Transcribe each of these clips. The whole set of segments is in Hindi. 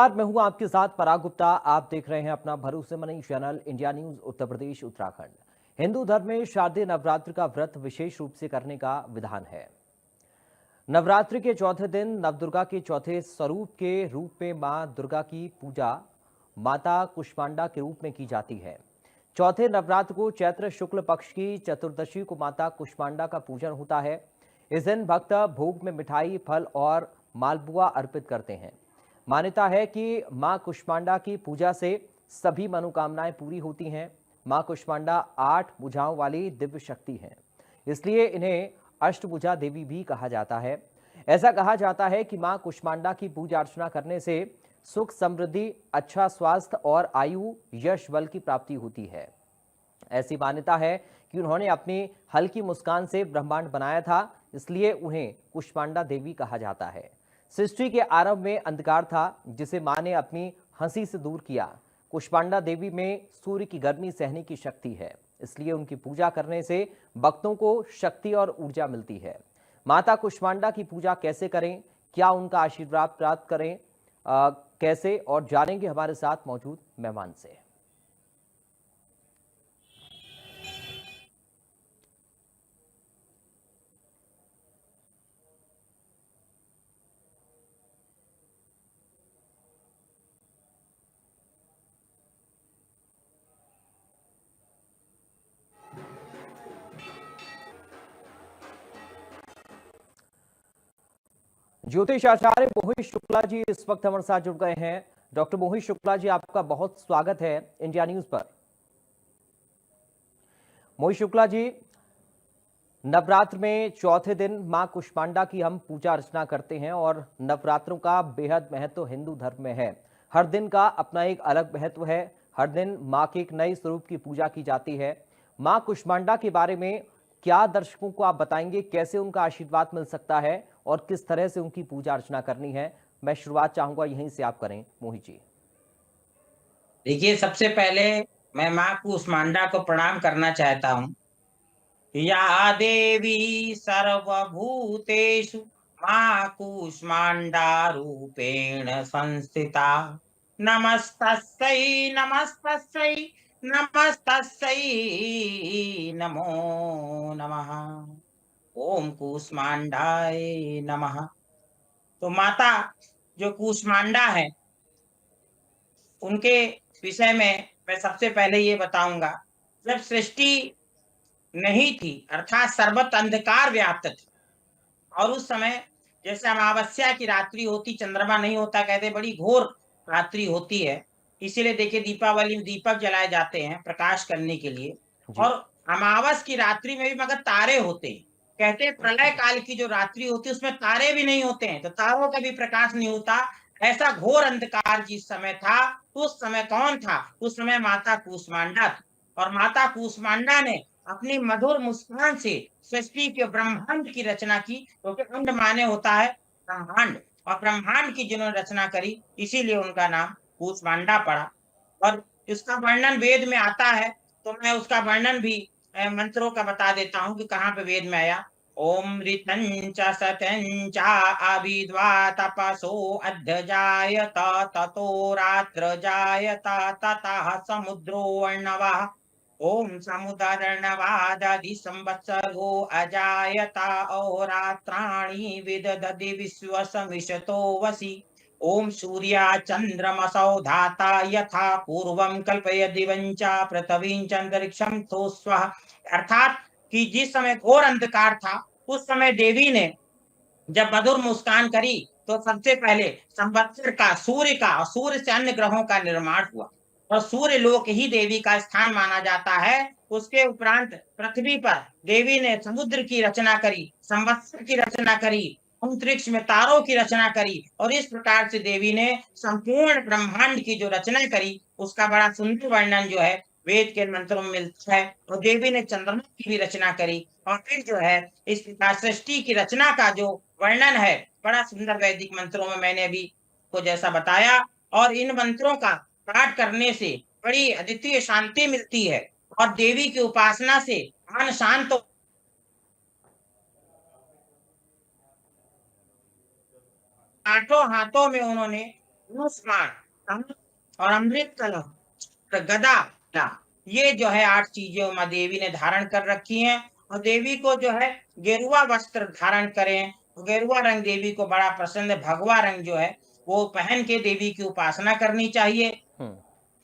नमस्कार, मैं हूं आपके साथ पराग गुप्ता। आप देख रहे हैं अपना भरोसेमंद channel India news Uttar Pradesh Uttarakhand. Hindu धर्म में शारदीय नवरात्र का व्रत विशेष रूप से करने का विधान है। नवरात्रि के चौथे दिन नवदुर्गा के चौथे स्वरूप के रूप में मां दुर्गा की पूजा माता कुष्मांडा के रूप में की जाती है। चौथे नवरात्र को चैत्र शुक्ल पक्ष की चतुर्दशी को माता कुष्मांडा का पूजन होता है। इस दिन भक्त भोग में मिठाई, फल और मालपुआ अर्पित करते हैं। मान्यता है कि मां कुष्मांडा की पूजा से सभी मनोकामनाएं पूरी होती हैं। मां कुष्मांडा 8 भुजाओं वाली दिव्य शक्ति हैं, इसलिए इन्हें अष्टभुजा देवी भी कहा जाता है। ऐसा कहा जाता है कि मां कुष्मांडा की पूजा अर्चना करने से सुख, समृद्धि, अच्छा स्वास्थ्य और आयु, यश, बल की प्राप्ति होती है। ऐसी मान्यता है कि उन्होंने अपनी हल्की मुस्कान से ब्रह्मांड बनाया था, इसलिए उन्हें कुष्मांडा देवी कहा जाता है। सृष्टि के आरंभ में अंधकार था, जिसे मां ने अपनी हंसी से दूर किया। कुष्मांडा देवी में सूर्य की गर्मी सहने की शक्ति है, इसलिए उनकी पूजा करने से भक्तों को शक्ति और ऊर्जा मिलती है। माता कुष्मांडा की पूजा कैसे करें, क्या उनका आशीर्वाद प्राप्त करें, कैसे, और जानेंगे हमारे साथ मौजूद मेहमान से। ज्योतिष आचार्य मोहित शुक्ला जी इस वक्त हमारे साथ जुड़ गए हैं। डॉक्टर मोहित शुक्ला जी, आपका बहुत स्वागत है इंडिया न्यूज पर। मोहित शुक्ला जी, नवरात्र में चौथे दिन मां कुष्मांडा की हम पूजा अर्चना करते हैं और नवरात्रों का बेहद महत्व हिंदू धर्म में है। हर दिन का अपना एक अलग महत्व है। हर दिन मां के एक नए स्वरूप की पूजा की जाती है। मां कुष्मांडा के बारे में क्या दर्शकों को आप बताएंगे, कैसे उनका आशीर्वाद मिल सकता है और किस तरह से उनकी पूजा अर्चना करनी है? मैं शुरुआत चाहूंगा यहीं से आप करें मोहित जी। देखिए, सबसे पहले मैं माँ कुष्मांडा को प्रणाम करना चाहता हूँ। या देवी सर्वभूतेषु माँ कुष्मांडा रूपेण संस्थिता। नमस्तस्यै नमस्तस्यै नमस्तस्यै नमो नमः। ओम कुष्मांडाय नमः। तो माता जो कुष्मांडा है, उनके विषय में मैं सबसे पहले ये बताऊंगा। जब सृष्टि नहीं थी, अर्थात सर्वत्र अंधकार व्याप्त था, और उस समय जैसे अमावस्या की रात्रि होती, चंद्रमा नहीं होता, कहते बड़ी घोर रात्रि होती है। इसीलिए देखिए, दीपावली में दीपक जलाए जाते हैं प्रकाश करने के लिए। जी। और अमावस की रात्रि में भी मगर तारे होते हैं। कहते हैं प्रलय काल की जो रात्रि होती है उसमें तारे भी नहीं होते हैं, तो तारों का भी प्रकाश नहीं होता। ऐसा घोर अंधकार जिस समय था, उस समय कौन था? उस समय माता कुष्मांडा थी। और माता कुष्मांडा ने अपनी मधुर मुस्कान से सृष्टि के ब्रह्मांड की रचना की, क्योंकि अंड माने होता है ब्रह्मांड, और ब्रह्मांड की जिन्होंने रचना करी, इसीलिए उनका नाम कुष्मांडा पड़ा। और इसका वर्णन वेद में आता है, तो मैं उसका वर्णन भी मंत्रों का बता देता हूँ कि कहाँ पे वेद में आया। ओम ऋतं च सतं च अभिद्वा तपसो अद्य जायत ततो रात्र जायत ततः समुद्रो अर्णवः। ओम समुदर्णवादधि संवत्सरो अजायत अहोरात्राणि विदधति विश्वसमिषतो वसि। ओम सूर्या चंद्रमसौ धाता यथा पूर्वं कल्पय दिवं च पृथ्वीं च अंतरिक्षं तो स्वः। अर्थात कि जिस समय घोर अंधकार था, उस समय देवी ने जब मधुर मुस्कान करी, तो सबसे पहले संवत्सर का, सूर्य का, और सूर्य से अन्य ग्रहों का निर्माण हुआ। और सूर्य लोक ही देवी का स्थान माना जाता है। उसके उपरांत पृथ्वी पर देवी ने समुद्र की रचना करी, संवत्सर की रचना करी, अंतरिक्ष में तारों की रचना करी, और इस प्रकार से देवी ने संपूर्ण ब्रह्मांड की जो रचना करी, उसका बड़ा सुंदर वर्णन जो है वेद के मंत्रों में मिलता है। और देवी ने चंद्रमा की भी रचना करी, और फिर जो है इस प्रकार सृष्टि की रचना का जो वर्णन है, बड़ा सुंदर वैदिक मंत्रों में मैंने अभी को जैसा बताया। और इन मंत्रों का पाठ करने से बड़ी अद्वितीय शांति मिलती है, और देवी की उपासना से मन शांत। आठों हाथों में उन्होंने धनुष्मान और अमृत कलश गदा, ये जो है 8 चीजें माँ देवी ने धारण कर रखी हैं। और देवी को जो है गेरुआ वस्त्र धारण करें। गेरुआ रंग देवी को बड़ा पसंद है। भगवा रंग जो है वो पहन के देवी की उपासना करनी चाहिए। हम्म।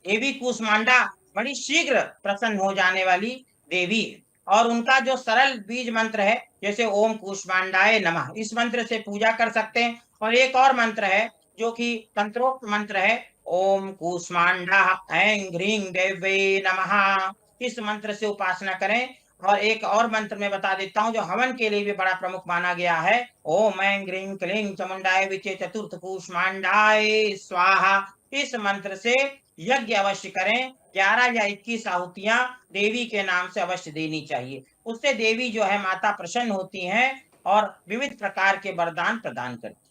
देवी कूष्मांडा बड़ी शीघ्र प्रसन्न हो जाने वाली देवी है। और उनका जो सरल बीज मंत्र है, जैसे ओम कूष्मांडाय नमः, इस मंत्र से पूजा कर सकते हैं। और एक और मंत्र है जो कि तंत्रोक्त मंत्र है, ओम कूष्मांडा ऐं ह्रीं देवे नमः, इस मंत्र से उपासना करें। और एक और मंत्र मैं बता देता हूँ जो हवन के लिए भी बड़ा प्रमुख माना गया है, ओम ऐं ह्रीं क्लीं चामुंडाय विचे चतुर्थ कूष्मांडाय स्वाहा। इस मंत्र से यज्ञ अवश्य करें। 11 या 21 आहुतियां देवी के नाम से अवश्य देनी चाहिए। उससे देवी जो है माता प्रसन्न होती हैं और विविध प्रकार के वरदान प्रदान करती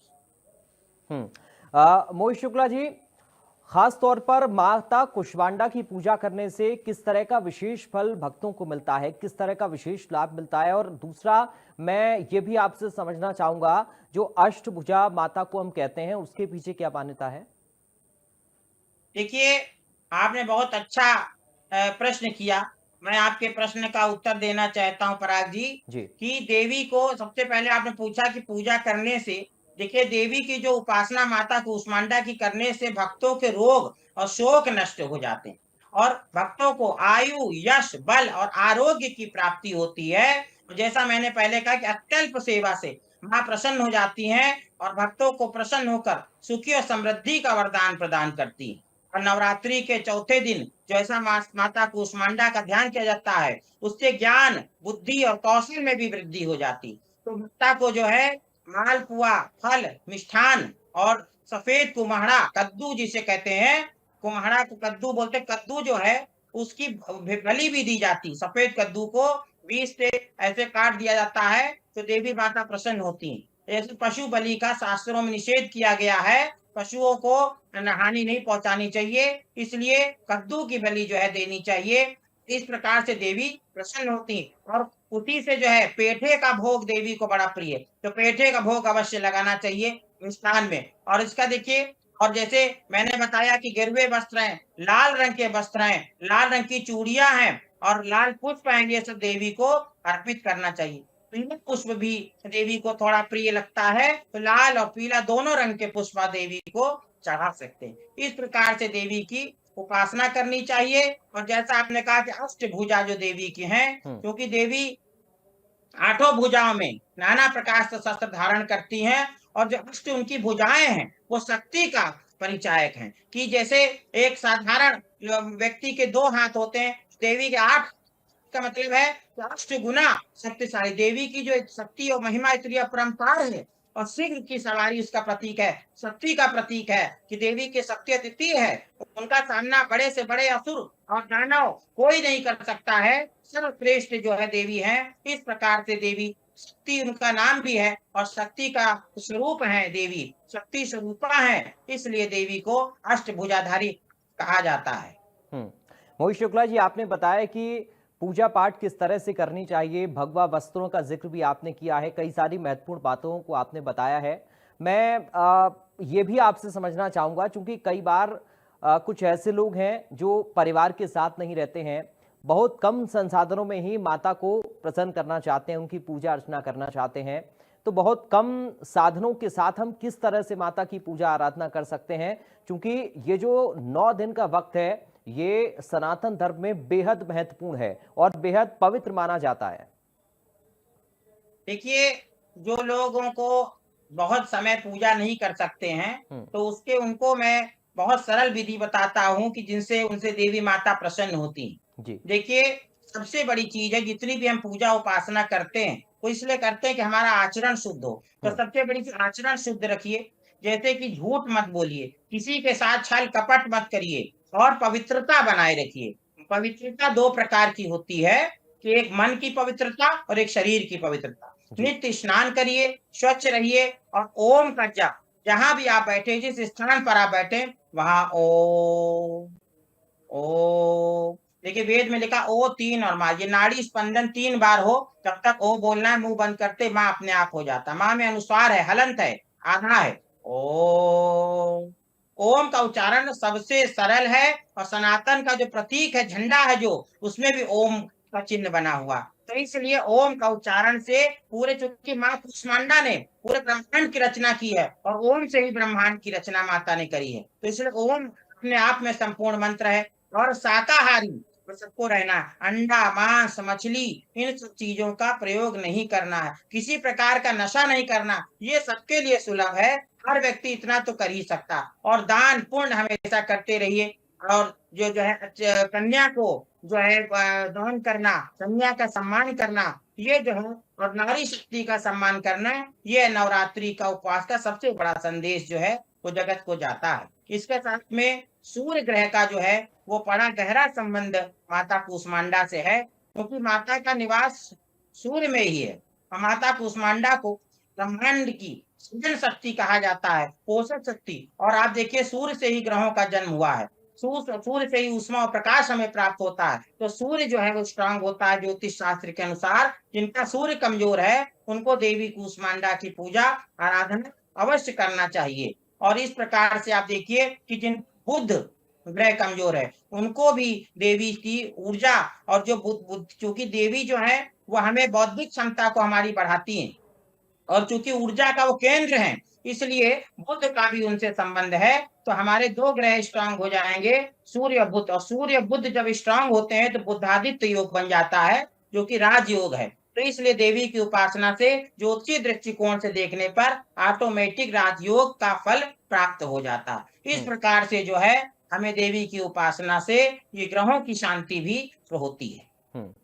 मोहित शुक्ला जी, खास तौर पर माता कुष्मांडा की पूजा करने से किस तरह का विशेष फल भक्तों को मिलता है, किस तरह का विशेष लाभ मिलता है? और दूसरा, मैं ये भी आपसे समझना चाहूंगा, जो अष्टभुजा माता को हम कहते हैं, उसके पीछे क्या मान्यता है? देखिए, आपने बहुत अच्छा प्रश्न किया। मैं आपके प्रश्न का उत्तर देना चाहता हूँ पराग जी, जी। कि देवी को सबसे पहले आपने पूछा कि पूजा करने से, देखिए देवी की जो उपासना माता कूष्मांडा की करने से भक्तों के रोग और शोक नष्ट हो जाते हैं। और भक्तों को आयु, यश, बल और आरोग्य की प्राप्ति होती है। जैसा मैंने पहले कहा कि अत्यल्प सेवा से माँ प्रसन्न हो जाती हैं और भक्तों को प्रसन्न होकर सुखी और समृद्धि का वरदान प्रदान करती है। और नवरात्रि के चौथे दिन जैसा माता कूष्मांडा का ध्यान किया जाता है, उससे ज्ञान, बुद्धि और कौशल में भी वृद्धि हो जाती। तो भक्ता को जो है मालपुआ, फल, मिष्ठान और सफेद कुम्हड़ा, कद्दू जिसे कहते हैं, कुम्हड़ा को कद्दू बोलते, कद्दू जो है उसकी बलि भी दी जाती। सफेद कद्दू को बीच से ऐसे काट दिया जाता है तो देवी माता प्रसन्न होती है। ऐसे पशु बलि का शास्त्रों में निषेध किया गया है। पशुओं को हानि नहीं पहुंचानी चाहिए, इसलिए कद्दू की बलि जो है देनी चाहिए। इस प्रकार से देवी प्रसन्न होती। और उसी से जो है पेठे का भोग देवी को बड़ा प्रिय है, तो पेठे का भोग अवश्य लगाना चाहिए मिष्ठान में। और इसका देखिए, और जैसे मैंने बताया कि गिरवे वस्त्र हैं, लाल रंग के वस्त्र हैं, लाल रंग की चूड़ियां हैं और लाल पुष्प हैं, ये सब देवी को अर्पित करना चाहिए। पीला पुष्प भी देवी को थोड़ा प्रिय लगता है, तो लाल और पीला दोनों रंग के पुष्प देवी को चढ़ा सकते हैं। इस प्रकार से देवी की उपासना करनी चाहिए। और जैसा आपने कहा कि अष्टभुजा जो देवी की हैं, क्योंकि देवी 8 भुजाओं में नाना प्रकार से शस्त्र धारण करती हैं। और जो अष्ट उनकी भुजाएं हैं वो शक्ति का परिचायक हैं। कि जैसे एक साधारण व्यक्ति के 2 हाथ होते हैं, देवी के 8 का मतलब है कि अष्ट गुना शक्तिशाली। देवी की जो शक्ति और महिमा इतनी अपरंपार है और शीघ्र की सवारी उसका प्रतीक है, शक्ति का प्रतीक है कि देवी की शक्ति अद्वितीय है। उनका सामना बड़े से बड़े असुर और दानव कोई नहीं कर सकता है। सर्वश्रेष्ठ जो है देवी है। इस प्रकार से देवी शक्ति उनका नाम भी है और शक्ति का स्वरूप है। देवी शक्ति स्वरूपा है, इसलिए देवी को अष्टभुजाधारी कहा जाता है। मोहित शुक्ला जी, आपने बताया कि पूजा पाठ किस तरह से करनी चाहिए, भगवा वस्त्रों का जिक्र भी आपने किया है, कई सारी महत्वपूर्ण बातों को आपने बताया है। मैं ये भी आपसे समझना चाहूँगा, चूंकि कई बार कुछ ऐसे लोग हैं जो परिवार के साथ नहीं रहते हैं, बहुत कम संसाधनों में ही माता को प्रसन्न करना चाहते हैं, उनकी पूजा अर्चना करना चाहते हैं, तो बहुत कम साधनों के साथ हम किस तरह से माता की पूजा आराधना कर सकते हैं? क्योंकि ये जो 9 दिन का वक्त है, ये सनातन धर्म में बेहद महत्वपूर्ण है और बेहद पवित्र माना जाता है। देखिए, जो लोगों को बहुत समय पूजा नहीं कर सकते हैं, तो उसके उनको मैं बहुत सरल विधि बताता हूँ कि जिनसे उनसे देवी माता प्रसन्न होती हैं। जी। देखिए, सबसे बड़ी चीज है, जितनी भी हम पूजा उपासना करते हैं वो इसलिए करते हैं कि हमारा आचरण शुद्ध हो। तो सबसे बड़ी चीज आचरण शुद्ध रखिए। जैसे कि झूठ मत बोलिए, किसी के साथ छल कपट मत करिए और पवित्रता बनाए रखिए। पवित्रता 2 प्रकार की होती है, कि एक मन की पवित्रता और एक शरीर की पवित्रता। नित्य स्नान करिए, स्वच्छ रहिए और ओम का जप, जहां भी आप बैठे, जिस स्थान पर आप बैठे वहां ओम ओम। देखिए, वेद में लिखा ओ 3 और माँ, ये नाड़ी स्पंदन 3 बार हो, तब तक ओ बोलना है। मुंह बंद करते माँ अपने आप हो जाता। माँ में अनुस्वार है, हलंत है, आधा है। ओम ओम का उच्चारण सबसे सरल है और सनातन का जो प्रतीक है, झंडा है जो, उसमें भी ओम का चिन्ह बना हुआ। तो इसलिए ओम का उच्चारण से पूरे, चूंकि माँ कुष्मांडा ने पूरे ब्रह्मांड की रचना की है और ओम से ही ब्रह्मांड की रचना माता ने करी है, तो इसलिए ओम अपने आप में संपूर्ण मंत्र है। और शाकाहारी तो सबको रहना है, अंडा, मांस, मछली, इन सब चीजों का प्रयोग नहीं करना है, किसी प्रकार का नशा नहीं करना, ये सबके लिए सुलभ है, हर व्यक्ति इतना तो कर ही सकता। और दान पुण्य हमेशा करते रहिए। और जो जो है कन्या को जो है दान करना, कन्या का सम्मान करना, ये जो है, और नारी शक्ति का सम्मान करना, ये नवरात्रि का उपवास का सबसे बड़ा संदेश जो है वो जगत को जाता है। इसके साथ में सूर्य ग्रह का जो है वो बड़ा गहरा संबंध माता कूष्मांडा से है, क्योंकि माता का निवास सूर्य में ही है। और माता कूष्मांडा को ब्रह्मांड की सृजन शक्ति कहा जाता है, पोषक शक्ति। और आप देखिए सूर्य से ही ग्रहों का जन्म हुआ है, सूर्य से ही ऊष्मा और प्रकाश हमें प्राप्त होता है। तो सूर्य जो है वो स्ट्रांग होता है ज्योतिष शास्त्र के अनुसार। जिनका सूर्य कमजोर है उनको देवी कूष्मांडा की पूजा आराधना अवश्य करना चाहिए। और इस प्रकार से आप देखिए कि जिन बुध ग्रह कमजोर है उनको भी देवी की ऊर्जा, और जो बुध, चूंकि देवी जो है वो हमें बौद्धिक क्षमता को हमारी बढ़ाती है, और चूंकि ऊर्जा का वो केंद्र है, इसलिए बुध का भी उनसे संबंध है। तो हमारे दो ग्रह स्ट्रांग हो जाएंगे, सूर्य और बुध। और सूर्य बुध जब स्ट्रांग होते हैं तो बुद्धादित्य योग बन जाता है, जो कि राजयोग है। तो इसलिए देवी की उपासना से ज्योतिषीय दृष्टिकोण से देखने पर ऑटोमेटिक राजयोग का फल प्राप्त हो जाता है। इस हम्म। प्रकार से जो है हमें देवी की उपासना से ये ग्रहों की शांति भी होती है। हम्म।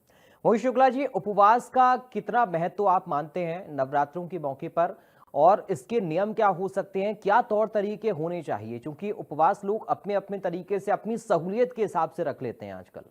मोहित शुक्ला जी, उपवास का कितना महत्व आप मानते हैं नवरात्रों के मौके पर, और इसके नियम क्या हो सकते हैं, क्या तौर तरीके होने चाहिए, क्योंकि उपवास लोग अपने अपने तरीके से अपनी सहूलियत के हिसाब से रख लेते हैं आजकल।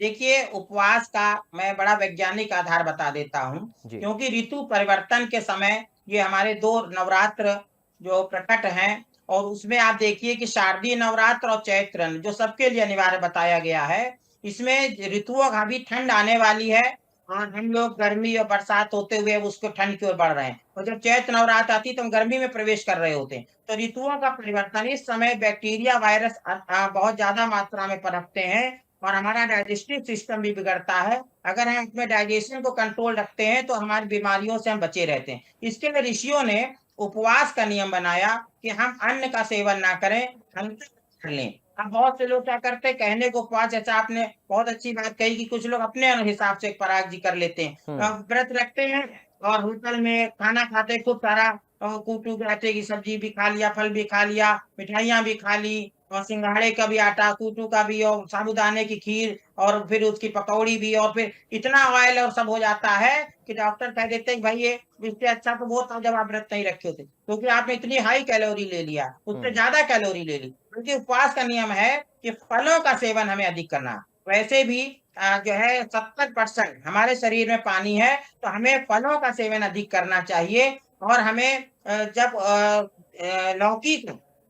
देखिए उपवास का मैं बड़ा वैज्ञानिक आधार बता देता हूँ, जी। क्योंकि ऋतु परिवर्तन के समय ये हमारे दो नवरात्र जो प्रकट हैं, और उसमें आप देखिए कि शारदीय नवरात्र और चैत्र जो सबके लिए अनिवार्य बताया गया है। इसमें ऋतुओं का भी ठंड आने वाली है, और हम लोग गर्मी और बरसात होते हुए उसको ठंड की ओर बढ़ रहे हैं, और जब चैत्र नवरात्र आती तो हम गर्मी में प्रवेश कर रहे होते हैं। तो ऋतुओं का परिवर्तन, इस समय बैक्टीरिया वायरस बहुत ज्यादा मात्रा में पनपते हैं, और हमारा डाइजेस्टिव सिस्टम भी बिगड़ता है। अगर हम अपने डाइजेशन को कंट्रोल रखते हैं तो हमारी बीमारियों से हम बचे रहते हैं। इसके लिए ऋषियों ने उपवास का नियम बनाया कि हम अन्न का सेवन ना करें, हल्का कर लें। अब बहुत से लोग क्या करते हैं, कहने को उपवास, जैसा आपने बहुत अच्छी बात कही कि कुछ लोग अपने हिसाब से पराग जी कर लेते हैं, व्रत रखते हैं और होटल में खाना खाते खूब सारा, कूटू के आटे की सब्जी भी खा लिया, फल भी खा लिया, मिठाइयाँ भी खा ली, और सिंघाड़े का भी आटा, कूटू का भी, और साबूदाने की खीर, और फिर उसकी पकौड़ी भी, और फिर इतना ऑयल और सब हो जाता है कि डॉक्टर कह देते हैं भाई ये इससे अच्छा तो वो था जब आप व्रत नहीं रखे थे, क्योंकि आपने इतनी हाई कैलोरी ले लिया, उससे ज्यादा कैलोरी ले ली। क्योंकि उपवास का नियम है कि फलों का सेवन हमें अधिक करना है। वैसे भी जो है 70% हमारे शरीर में पानी है, तो हमें फलों का सेवन अधिक करना चाहिए। और हमें जब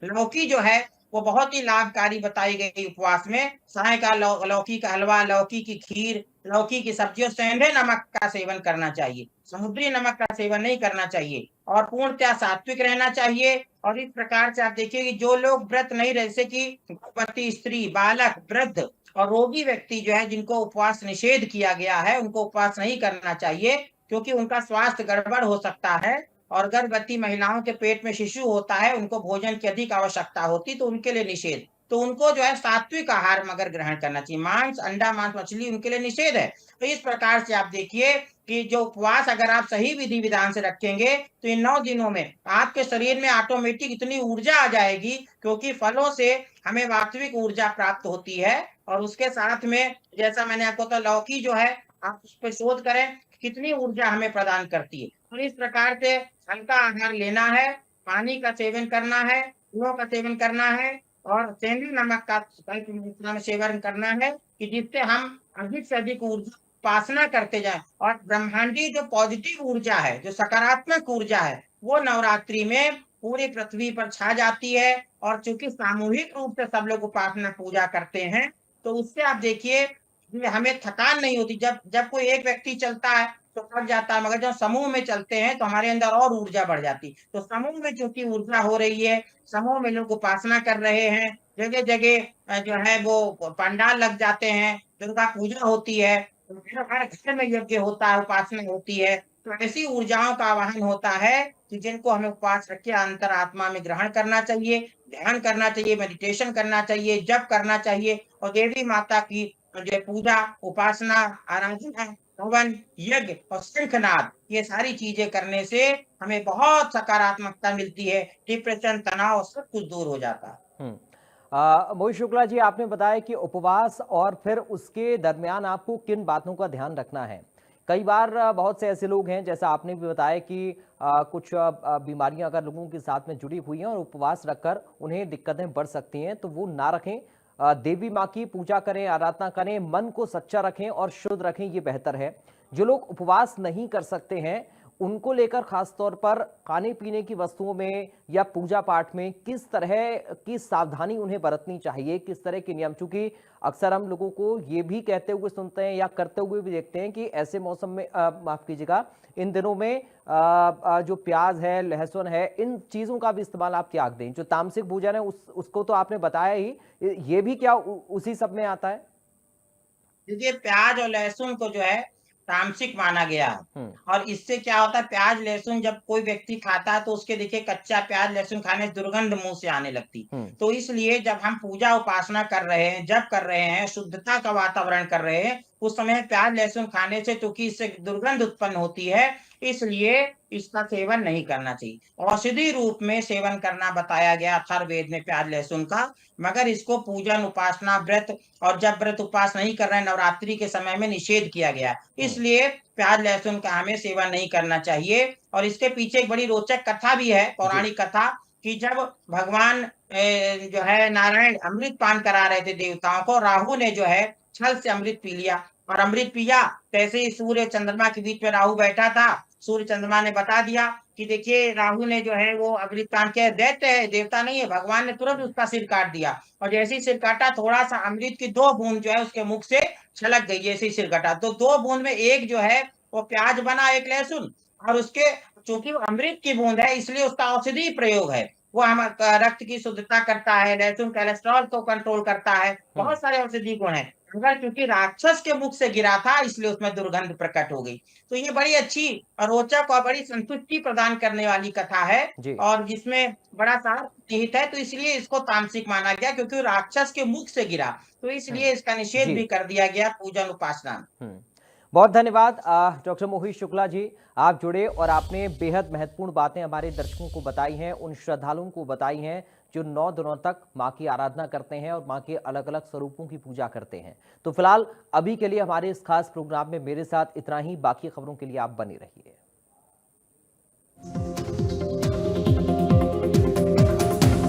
लौकी जो है वो बहुत ही लाभकारी बताई गई उपवास में। सायंकाल लौकी का हलवा, लौकी की खीर, लौकी की सब्जी, और सेंधे नमक का सेवन करना चाहिए, समुद्री नमक का सेवन नहीं करना चाहिए, और पूर्णतः सात्विक रहना चाहिए। और इस प्रकार से आप देखिए कि जो लोग व्रत नहीं रहे, जैसे कि गर्भवती स्त्री, बालक, वृद्ध और रोगी व्यक्ति जो है जिनको उपवास निषेध किया गया है, उनको उपवास नहीं करना चाहिए, क्योंकि उनका स्वास्थ्य गड़बड़ हो सकता है। और गर्भवती महिलाओं के पेट में शिशु होता है, उनको भोजन की अधिक आवश्यकता होती, तो उनके लिए निषेध। तो उनको जो है सात्विक आहार मगर ग्रहण करना चाहिए, मांस, अंडा, मांस, मछली उनके लिए निषेध है। तो इस प्रकार से आप देखिए कि जो उपवास अगर आप सही विधि विधान से रखेंगे तो इन 9 दिनों में आपके शरीर में ऑटोमेटिक इतनी ऊर्जा आ जाएगी, क्योंकि फलों से हमें वास्तविक ऊर्जा प्राप्त होती है। और उसके साथ में जैसा मैंने आपको कहा, लौकी जो है आप उस पर शोध करें कितनी ऊर्जा हमें प्रदान करती है। और इस प्रकार से हल्का आहार लेना है, पानी का सेवन करना है, फलों का सेवन करना है, और सेंधि नमक का मात्रा में सेवन करना है, कि जिससे हम अधिक से अधिक ऊर्जा उपासना करते जाएं। और ब्रह्मांडीय जो पॉजिटिव ऊर्जा है, जो सकारात्मक ऊर्जा है, वो नवरात्रि में पूरी पृथ्वी पर छा जाती है। और चूंकि सामूहिक रूप से सब लोग उपासना पूजा करते हैं, तो उससे आप देखिए इसलिए हमें थकान नहीं होती। जब जब कोई एक व्यक्ति चलता है तो थक जाता है, मगर जब समूह में चलते हैं तो हमारे अंदर और ऊर्जा बढ़ जाती। तो समूह में चूँकि ऊर्जा हो रही है, समूह में लोग उपासना कर रहे हैं, जगह-जगह जो है वो पंडाल लग जाते हैं, दुर्गा पूजा होती है, तो हर घर में यज्ञ होता है, उपासना होती है। तो ऐसी ऊर्जाओं का आवाहन होता है कि जिनको हमें उपवास रख के अंतरात्मा में ग्रहण करना चाहिए, ध्यान करना चाहिए, मेडिटेशन करना चाहिए, जप करना चाहिए और देवी माता की जो है पूजा, उपासना, आराधना, हवन, यज्ञ और शंखनाद, ये सारी चीज़ें करने से हमें बहुत सकारात्मकता मिलती है, डिप्रेशन, तनाव सब कुछ दूर हो जाता है। मोहित शुक्ला जी, आपने बताया कि उपवास और फिर उसके दरमियान आपको किन बातों का ध्यान रखना है। कई बार बहुत से ऐसे लोग हैं, जैसा आपने भी बताया कि कुछ बीमारियां अगर लोगों के साथ में जुड़ी हुई हैं और उपवास रखकर उन्हें दिक्कतें बढ़ सकती हैं, तो वो ना रखें। देवी माँ की पूजा करें, आराधना करें, मन को सच्चा रखें और शुद्ध रखें, ये बेहतर है। जो लोग उपवास नहीं कर सकते हैं, उनको लेकर खास तौर पर खाने पीने की वस्तुओं में या पूजा पाठ में किस तरह की सावधानी उन्हें बरतनी चाहिए, किस तरह के नियम? चूंकि अक्सर हम लोगों को ये भी कहते हुए सुनते हैं या करते हुए भी देखते हैं कि ऐसे मौसम में माफ कीजिएगा, इन दिनों में जो प्याज है, लहसुन है, इन चीजों का भी इस्तेमाल आप त्याग दें। जो तामसिक भोजन है उसको तो आपने बताया ही, ये भी क्या उसी सब में आता है? देखिए, प्याज और लहसुन को जो है तामसिक माना गया है। हम्म। और इससे क्या होता है, प्याज लहसुन जब कोई व्यक्ति खाता है तो उसके देखिए कच्चा प्याज लहसुन खाने से दुर्गंध मुंह से आने लगती। हम्म। तो इसलिए जब हम पूजा उपासना कर रहे हैं, जप कर रहे हैं, शुद्धता का वातावरण कर रहे हैं, उस समय प्याज लहसुन खाने से, क्योंकि इससे दुर्गंध उत्पन्न होती है, इसलिए इसका सेवन नहीं करना चाहिए। औषधि रूप में सेवन करना बताया गया अथर्ववेद में प्याज लहसुन का, मगर इसको पूजन उपासना व्रत और जब व्रत उपवास नहीं कर रहे हैं, नवरात्रि के समय में निषेध किया गया है। हम्म। इसलिए प्याज लहसुन का हमें सेवन नहीं करना चाहिए। और इसके पीछे एक बड़ी रोचक कथा भी है, जी। पौराणिक कथा, कि जब भगवान जो है नारायण अमृत पान करा रहे थे देवताओं को, राहु ने जो है छल से अमृत पी लिया। और अमृत पिया, तैसे ही सूर्य चंद्रमा के बीच में राहु बैठा था। सूर्य चंद्रमा ने बता दिया कि देखिए राहु ने जो है वो अमृत पान किया, दैत्य है, देवता नहीं है। भगवान ने तुरंत उसका सिर काट दिया। और जैसे ही सिर काटा, थोड़ा-सा अमृत की 2 बूंद जो है उसके मुख से छलक गई, जैसे ही सिर कटा। तो 2 बूंद में एक जो है वो प्याज बना, एक लहसुन। और उसके, चूँकि वो अमृत की बूंद है इसलिए उसका औषधीय प्रयोग है। वो रक्त की शुद्धता करता है, लहसुन कोलेस्ट्रॉल को कंट्रोल करता है, हम्म। बहुत सारे औषधीय गुण हैं। मगर चूँकि राक्षस के मुख से गिरा था इसलिए उसमें दुर्गंध प्रकट हो गई। तो ये बड़ी अच्छी और रोचक और बड़ी संतुष्टि प्रदान करने वाली कथा है। जी। और जिसमें बड़ा सार निहित है, तो इसलिए इसको तामसिक माना गया, क्योंकि वो राक्षस के मुख से गिरा। तो हम्म। इसलिए इसका निषेध जी। भी कर दिया गया पूजन उपासना में। बहुत धन्यवाद डॉक्टर मोहित शुक्ला जी। आप जुड़े और आपने बेहद महत्वपूर्ण बातें हमारे दर्शकों को बताई हैं, उन श्रद्धालुओं को बताई हैं जो 9 दिनों तक मां की आराधना करते हैं और मां के अलग अलग स्वरूपों की पूजा करते हैं। तो फिलहाल अभी के लिए हमारे इस खास प्रोग्राम में मेरे साथ इतना ही। बाकी खबरों के लिए आप बने रहिए।